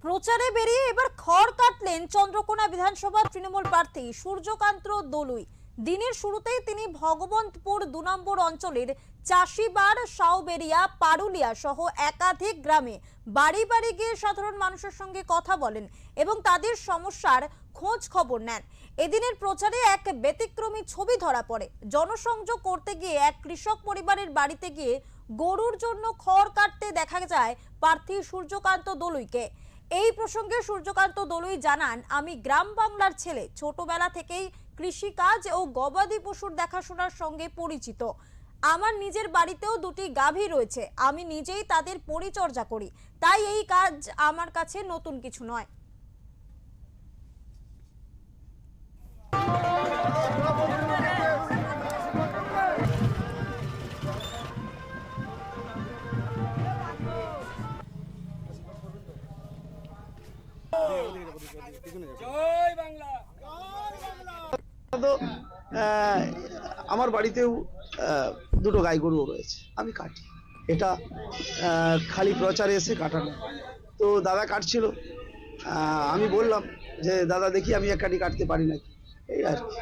প্রচারে বেরিয়ে এবার খড় কাটলেন চন্দ্রকোনা বিধানসভা তৃণমূল প্রার্থী সূর্যকান্ত দলুই। দিনের শুরুতেই তিনি ভগবন্তপুর ২ নম্বর অঞ্চলের চাষিবাড়, সাউবেরিয়া, পারুলিয়া সহ একাধিক গ্রামে বাড়ি বাড়ি গিয়ে সাধারণ মানুষের সঙ্গে কথা বলেন এবং তাদের সমস্যার খোঁজ খবর নেন। এদিনের প্রচারে এক ব্যতিক্রমী ছবি ধরা পড়ে। জনসংযোগ করতে গিয়ে এক কৃষক পরিবারের বাড়িতে গিয়ে গরুর জন্য খড় কাটতে দেখা যায় প্রার্থী সূর্যকান্ত দলুইকে। এই প্রসঙ্গে সূর্যকান্ত দলুই জানান, আমি গ্রাম বাংলার ছেলে, ছোটবেলা থেকেই কৃষিকাজ ও গবাদি পশুর দেখাশোনার সঙ্গে পরিচিত। আমার নিজের বাড়িতেও 2টি গাভী রয়েছে, আমি নিজেই তাদের পরিচর্যা করি, তাই এই কাজ আমার কাছে নতুন কিছু নয়। জয় বাংলা। তো আমার বাড়িতেও দুটো গাই গরু রয়েছে, আমি কাটি। এটা খালি প্রচারে এসে কাটানো। তো দাদা কাটছিল, আমি বললাম যে দাদা দেখি আমি এক কাটি কাটতে পারি নাকি, এই আর কি।